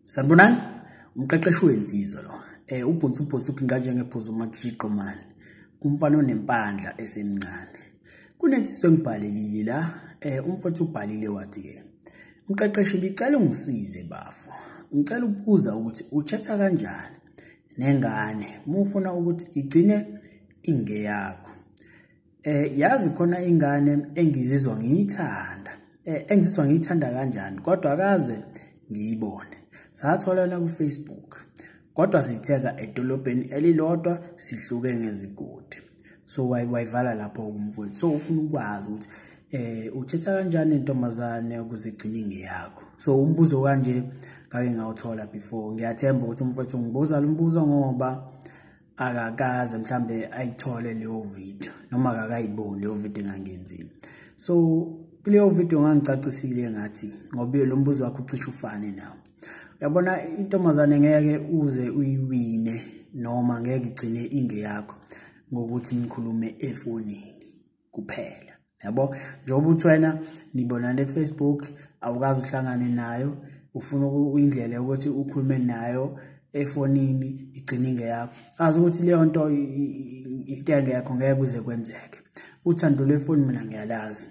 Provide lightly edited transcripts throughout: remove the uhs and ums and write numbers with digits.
Sanibonani, umqeqeshi wensizwa lo. Ubhunsu kinganje ngephuzu uMajiqomani. Umfana onempandla esemncane. Kunensizwe engibhalelile la, umfowethu ubhalile wathi ke. Umqeqeshi ngicela ungisize bafu. Ngicela ukubuza ukuthi uchatha kanjani nengane mufuna ukuthi igcine ingeyakho. Yazi khona ingane engizizwa ngiyithanda. Engizizwa ngiyithanda kanjani kodwa akaze ngiyibone. Satholana ku Facebook. Kodwa sitheka edolobheni elilodwa sihluke ngezigodi. So wayivala lapho umfowethu. So ufuna ukwazi ukuthi uthetha kanjani intombazane ukuzigcina ingeyakho. So umbuzo kanje ngake ngawuthola before. Ngiyathemba ukuthi umfowethu ngibuza lo mbuzo ngoba akakaze mhlambe ayithole leyo video noma akakayiboni leyo video engangenzile. So kuleyo video ngangicacisile ngathi ngoba lo mbuzo wakho ucishe ufane nawo. Uyabona intombazane ngeke uze uyiwine noma ngeke igcine ingeyakho ngokuthi nikhulume efonini kuphela. Yabo njengoba uthi wena nibonana ku Facebook awukazi uhlangane nayo ufuna indlela ukuthi ukhulume nayo efonini igcine ingeyakho. Azi ukuthi leyo nto itenge yakho ngeke kuze kwenzeke. Uthando lefoni mina ngiyalazi.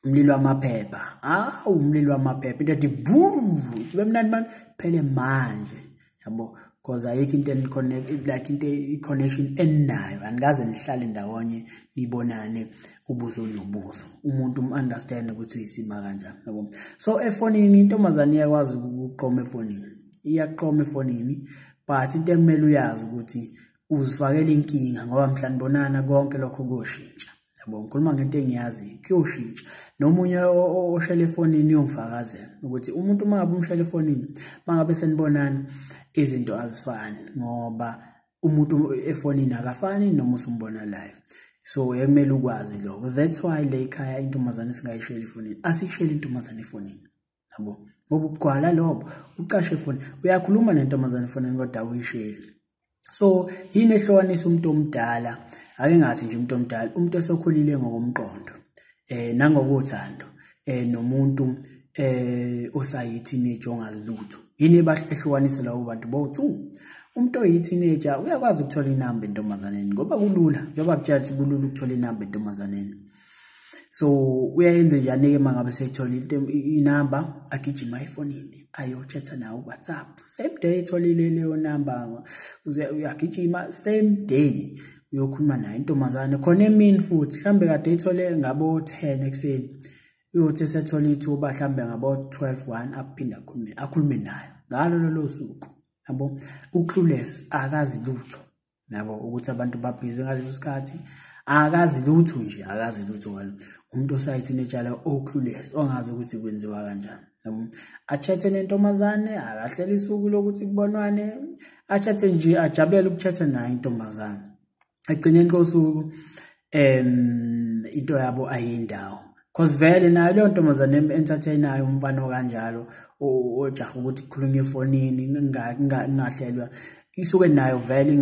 Umlilo wamaphepha umlilo wamaphepha into ethi boom bemnandi man phele manje yabo because ayikho into eniconnect like into i-connection enayo angaze nihlale ndawonye nibonane ubuso nobuso umuntu understand ukuthi uyisima kanjani yabo. So efonini intombazane iyakwazi ukuqoma efonini iyaqoma efonini but into ekumele uyazi ukuthi uzifakela inkinga ngoba mhlawumbe bonana konke lokho koshintsha. Yabo ngikhuluma ngento engiyazi kuyoshintsha nomunye oshela efonini uyongifakazela ukuthi umuntu mangabe umshela efonini mangabe senibonana izinto azifani ngoba umuntu efonini akafani noma usumbona live. So ekumele ukwazi lokho. That's why le ekhaya intombazane singayishela efonini asishela intombazane efonini yabo ngoba ubugwala lobo ucashe efonini uyakhuluma nentombazane efonini kodwa uyishela. So yini ehlukanisa umuntu omdala ake ngathi nje umuntu omdala umuntu esokhulile ngokomqondo nangokuthando nomuntu osayi-teenager ongazi lutho. Yini ebahlukanisa labo bantu bowu umuntu oyi-teenager uyakwazi ukuthola inamba entombazaneni ngoba kulula njengoba kutshela ukuthi kulula ukuthola inamba entombazaneni. So uyayenza njani-ke mangabe seyitholile inamba agijima efonini ayochatha nawo WhatsApp same day etholile leyo namba uyagijima same day uyokhuluma nayo intombazane khona emini futhi mhlambe kade ithole ngabo 10 ekseni uyothi esethola ithuba mhlambe ngabo 12:1 aphinda akhulume nayo ngalo lolo suku yabo. Uclueless akazi lutho yabo ukuthi abantu babhizi ngaleso sikhathi akazi lutho nje akazi lutho ngalo umuntu osayi-teenager oclueless ongazi ukuthi kwenziwa kanjani yabo. Achathe nentombazane akahleli isuku lokuthi kubonwane achathe nje ajabulele ukuthatha nayo intombazane egcineni kosuku into yabo ayindawo because vele nayo leyo ntombazane entertainayo umfana kanjalo ojaha ukuthi kukhulunywe efonini ingahlelwa isuke nayo vele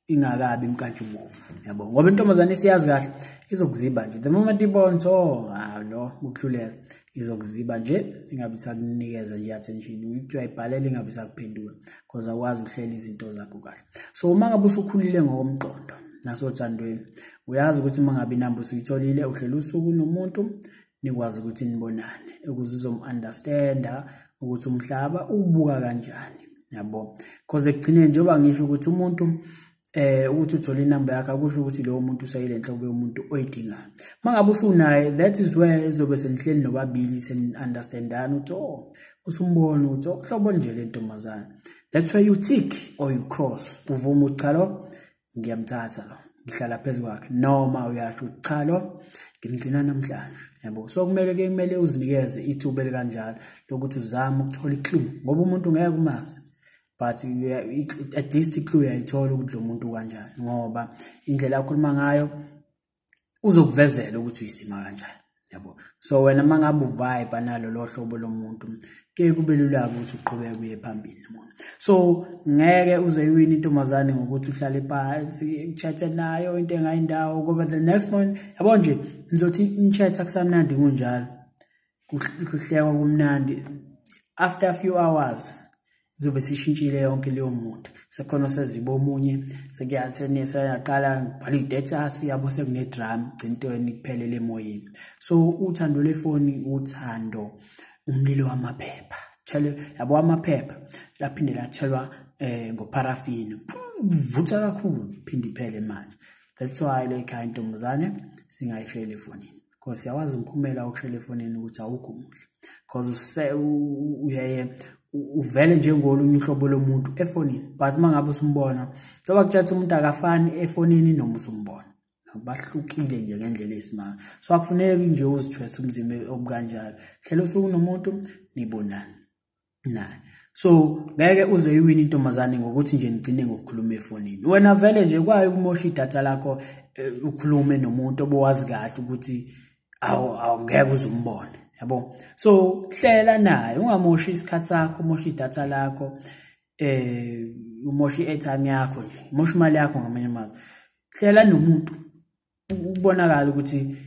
ingakabi imkantshumuvu yabo ngoba intombazane siyazi kahle izokuziba nje the moment ibona lo uclueless izokuziba nje ingabe sakunikeza nje attention uthi uyayibhalela ingabe sakuphendula because awazi ukuhlela izinto zakho kahle. So uma ngabe usukhulile ngokomqondo nasothandweni uyazi ukuthi uma ngabe inamba usuyitholile uhlela usuku nomuntu nikwazi ukuthi nibonane ukuze uzomunderstanda ukuthi umhlaba ubuka kanjani yabo because ekugcineni njengoba ngisho ukuthi umuntu ukuthi uthole inamba yakhe akusho ukuthi lowo muntu usayile enhlobo yomuntu oyidingayo. Mangabe usunaye that is where izobe senihleli nobabili sen-understandana ukuthi usumbona ukuthi uhlobo nje le ntombazane. That's why you tick or you cross uvuma ucha lo ngiyamthatha lo ngihlala phezulu kwakhe noma uyasho cha lo ngimgcina namhlanje yabo. So kumele uzinikeze ithuba elikanjalo lokuthi uzame ukuthola iclue ngoba umuntu ngeke umazi but at least iclue uyayithola ukuthi lo muntu kanjani ngoba indlela akhuluma ngayo uzokuvezela ukuthi uyisima kanjani yabo. So wena mangabe uvibe nalo lo hlobo lomuntu ke kube lula ukuthi uqhubeke uye phambili nomuntu. So ngeke uzoyiwina intombazane ngokuthi uhlale phansi uchathe nayo into engayindawo ngoba the next morning yabo nje nizothi inchatha kusamnandi kunjalo kuhlekwa kumnandi after a few hours zobe sishintshile yonke leyo mood sekhona sezibo omunye sekuyatheni sayaqala ngibhala i-status yabo sekune drum gcintweni kuphelele emoyeni. So uthando lefoni uthando umlilo wamaphepha thele yabo amaphepha laphinde lathelwa ngoparaffin vutha kakhulu phinde iphele manje. That's why le khaya intombazane singayishela efonini because yawazi umphumela wokushela efonini ukuthi awukho muhle because uyaye uvele njengolunye uhlobo lomuntu efonini but mangabe usumbona ngoba kutshatha umuntu akafani efonini noma usumbona bahlukile nje ngendlela esimanga. So akufuneki nje uzithwesa umzimba obukanjalo hlela usukunomuntu nibonana naye. So ngeke uze uyiwini intombazane ngokuthi nje nigcine ngokukhuluma efonini. Wena vele nje kwaye ukumosha idatha lakho ukhulume nomuntu obowazi kahle ukuthi awungeke uzumbone yabo. So hlela naye ungamoshi isikhathi sakho umosha idatha lakho umosha i-airtime yakho nje umosha imali yakho ngamanye amazwi. Hlela nomuntu ubonakala ukuthi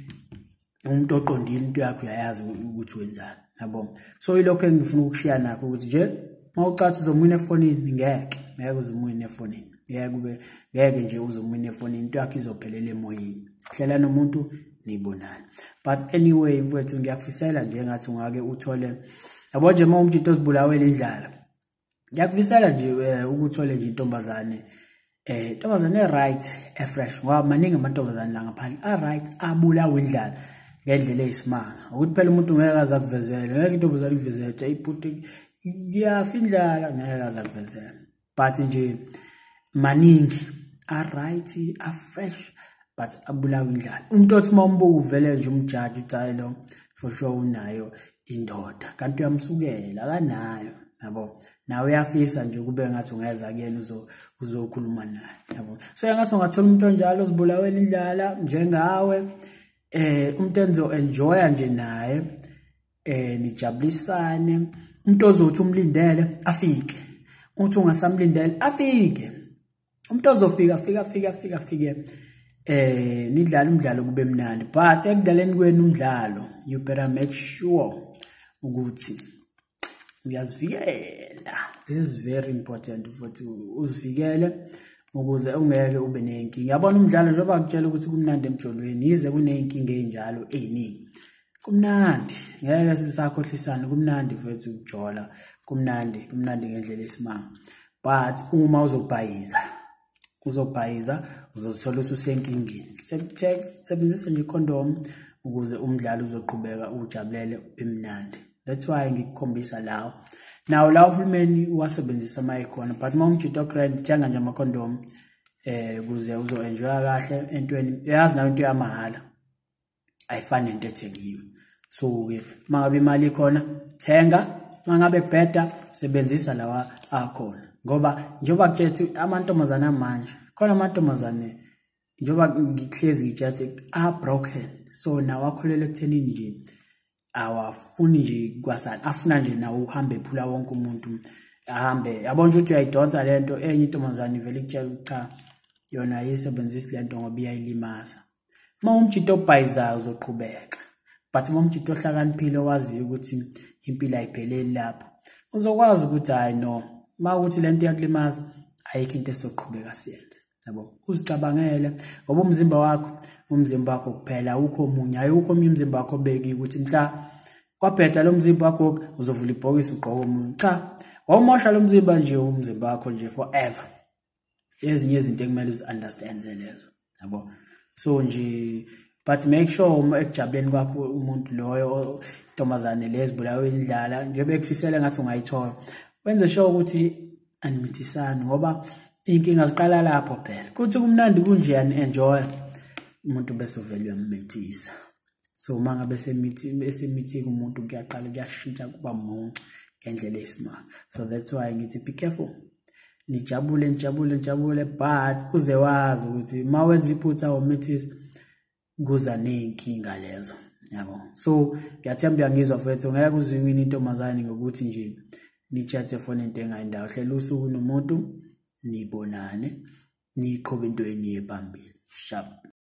umuntu oqondile into yakho uyayazi ukuthi wenzani yabo. So ilokho engifuna ukushiya nakho ukuthi nje mawucathi uzomwina efonini ngeke uzomwina efonini ngeke nje uzomwina efonini into yakho izophelela emoyeni. Hlela nomuntu nibonana. But anyway mfowethu ngiyakufisela nje ngathi ungake uthole yabo nje mawumuntu into ozibulawela indlala ngiyakufisela nje ukuthole nje intombazane intombazane right fresh ngoba maningi amantombazane la ngaphandle right abulawa indlala ngendlela eyisimanga ukuthi phela umuntu ngeke aza kuvezela ngeke intombazane ivezela ayiphuthi ngiyafa indlala ngeke aza kuvezela but nje maningi right fresh but abulawa indlala. Umuntu othi mawumbuka uvele nje umjaji uthayilo for sure unayo indoda kanti uyamsukela akanayo yabo. Nawe uyafisa nje kube ngathi ungeza kuyena uzokhuluma naye yabo. So yangathi ungathola umuntu onjalo ozibulawela indlala njengawe umuntu enzo enjoya nje naye nijabulisane umuntu ozothi umlindele afike uthi ungasamlindele afike umuntu ozofika fike nidlala umdlalo kube mnandi but ekudlaleni kwenu umdlalo you better make sure ukuthi uyazivikela. This is very important futhi uzivikele ukuze ungeke ube nenkinga. Yabona umdlalo njengoba ngitshela ukuthi kumnandi emjolweni yize kuneyinkinga ezinjalo eziningi kumnandi ngeke sisakhohlisana kumnandi futhi ukujola kumnandi ngendlela esimanga but uma uzobhayiza uzothola ususenkingeni. Sebenzisa nje condom ukuze umdlalo uzoqhubeka ujabulele emnandi. That's why ngikukhombisa lawo nawo la uhulumeni wasebenzisa mayikhona but mawumjito grand thenga nje ama-condom ukuze uzo-enjoya kahle entweni yazi nayo into yamahala ayifani nento ethengiwe. So-ke mangabe imali ikhona thenga mangabe bheda sebenzisa lawa akhona ngoba njengoba kutshethi amantombazane amanje khona amantombazane njengoba ngikuhlezi ngitshethi broken. So nawo akholele ekuthenini nje awafuni nje kwasani afuna nje nawo uhambe ephula wonke umuntu ahambe yabona ukuthi uyayidonsa lento enye intombazane ivele ikutshela cha yona ayisebenzisi lento ngoba iyayilimaza. Mawumjito obhayizayo uzoqhubeka but mawumjito ohlakaniphile owaziyo ukuthi impilo ayipheleli lapho uzokwazi ukuthi hayi no mawukuthi lento iyakulimaza ayikho into esoqhubeka siyenze yabo. Uzicabangele ngoba umzimba wakho kuphela awukho omunye ayukho omunye umzimba wakho obeki ukuthi mhla kwabheda lo mzimba wakho uzovula ibhokisi ugqoka omunye cha wawumosha lo mzimba nje umzimba wakho nje forever. Ezinye izinto ekumele uzi-understand lezo yabo. So nje but make sure ekujabuleni kwakho umuntu loyo intombazane lezibulawe indlala nje bekufisela ngathi ungayithola wenze sure ukuthi animithisana ngoba inkinga ziqala lapho phela kuthi kumnandi kunjeyani enjoy umuntu bese uvele uyamithisa. So mangabe besemithika umuntu kuyashintsha kuba muncu ngendlela esimanga. So that's why ngithi be careful nijabule but uze wazi ukuthi mawenza iphutha awumithisa kuza neyinkinga lezo yabo. So ngiyathemba ngizwa mfethu ngeke uziwini intombazane ngokuthi nje nichathe phone into engayindawo hlela usuku nomuntu nibonane niqhobe into eniye phambili sharp.